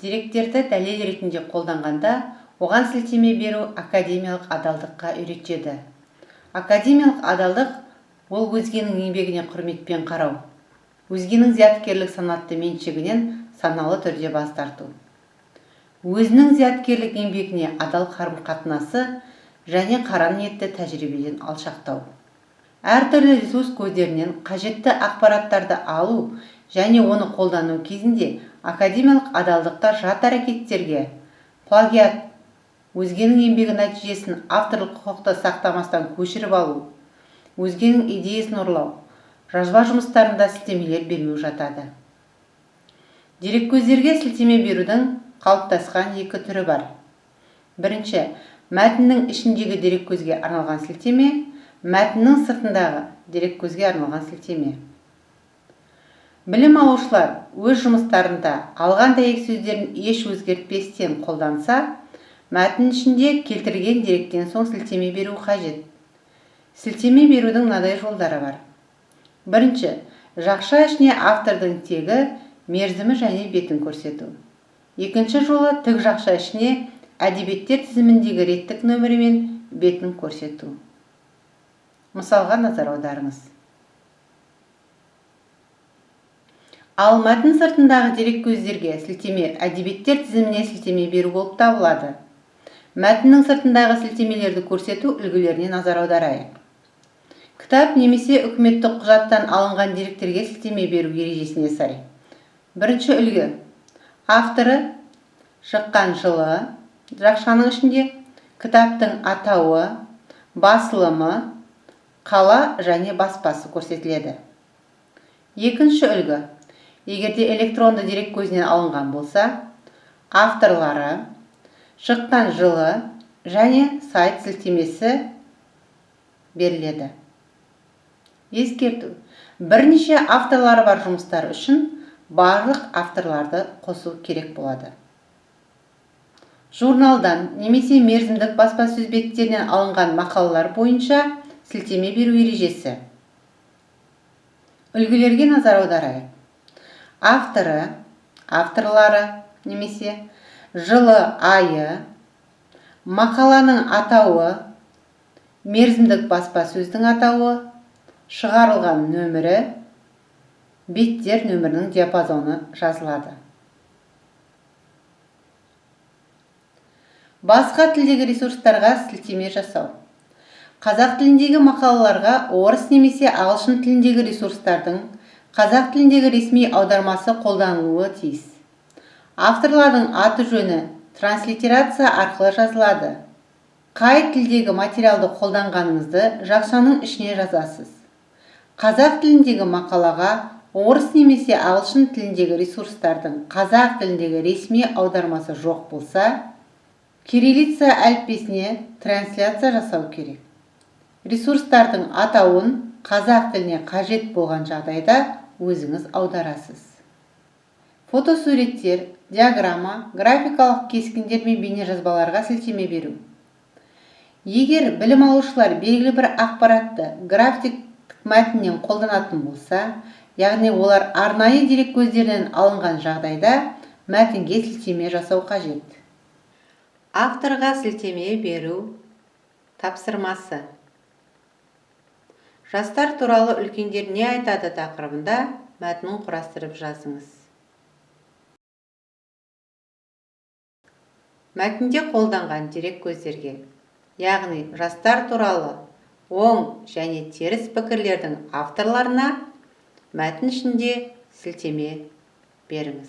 Деректерді дәлел ретінде қолданғанда, оған сілтеме беру академиялық адалдыққа үйретеді. Академиялық адалдық – ол өзгенің еңбегіне құрметпен қарау, өзгенің зияткерлік санатты меншігінен саналы түрде бас тарту, өзінің зияткерлік еңбегіне адал қарым-қатынасы және қара ниетті тәжірибеден алшақтау. Әртүрлі ресурс көздерінен қажетті ақпараттарды алу және оны қолдану кезінде академиялық адалдыққа жат әрекеттерге, плагиат, өзгенің еңбегі нәтижесін авторлық құқықты сақтамастан көшіріп алу, өзгенің идеясын ұрлау, жазба жұмыстарында сілтемелер бермеу жатады. Дереккөздерге сілтеме берудің қалыптасқан екі түрі бар. Бірінші, мәтіннің ішіндегі дереккөзге арналған сілтеме, мәтіннің сыртындағы дереккөзге арналған сілтеме. Білім алушылар өз жұмыстарында алған дәйек сөздерін еш өзгертпестен қолданса, мәтін ішінде келтірген деректен соң сілтеме беру қажет. Сілтеме берудің мынадай жолдары бар. Бірінші, жақша ішіне автордың тегі, мерзімі және бетін көрсету. Екінші жолы тік жақша ішіне әдебиеттер тізіміндегі реттік нөмірі мен бетін көрсету. Мысалға назар аударыңыз. Ал мәтін сыртындағы дереккөздерге сілтеме әдебиеттер тізіміне сілтеме беру болып табылады. Мәтіннің сыртындағы сілтемелерді көрсету үлгілеріне назар аударайық. Кітап немесе үкіметтік құжаттан алынған деректерге сілтеме беру ережесіне сай. Бірінші үлгі. Авторы, шыққан жылы, жақшаның ішінде, кітаптың атауы, басылымы, қала және баспасы көрсетіледі. Екінші үлгі. Егерде электронды дерек көзінен алынған болса, авторлары, шыққан жылы және сайт сілтемесі беріледі. Ескерту. Бірнеше авторлары бар жұмыстар үшін барлық авторларды қосу керек болады. Журналдан немесе мерзімдік баспасөз беттерінен алынған мақалалар бойынша сілтеме беру ережесі. Үлгілерге назар аударайық. Авторы, авторлары немесе жылы, айы, мақаланың атауы, мерзімдік баспасөздің атауы, шығарылған нөмірі, беттер нөмірінің диапазоны жазылады. Басқа тілдегі ресурстарға сілтеме жасау. Қазақ тіліндегі мақалаларға орыс немесе ағылшын тіліндегі ресурстардың қазақ тіліндегі ресми аудармасы қолданылуы тиіс. Авторлардың аты жөні транслитерация арқылы жазылады. Қай тілдегі материалды қолданғаныңызды жақшаның ішіне жазасыз. Қазақ тіліндегі мақалаға орыс немесе ағылшын тіліндегі ресурстардың қазақ тіліндегі ресми аудармасы жоқ болса, кириллица әліппесіне трансляция жасау керек. Ресурстардың атауын қазақ тіліне қажет болған жағдайда өзіңіз аударасыз. Фотосуреттер, диаграмма, графикалық кескіндер мен бейнежазбаларға сілтеме беру. Егер білім алушылар белгілі бір ақпаратты график мәтіннен қолданатын болса, яғни олар арнайы дерек көздерінен алынған жағдайда мәтінге сілтеме жасау қажет. Авторға сілтеме беру тапсырмасы. Жастар туралы үлкендер не айтады тақырыбында мәтінін құрастырып жазыңыз. Мәтінде қолданған дерек көздерге, яғни жастар туралы оң және теріс пікірлердің авторларына мәтін ішінде сілтеме беріңіз.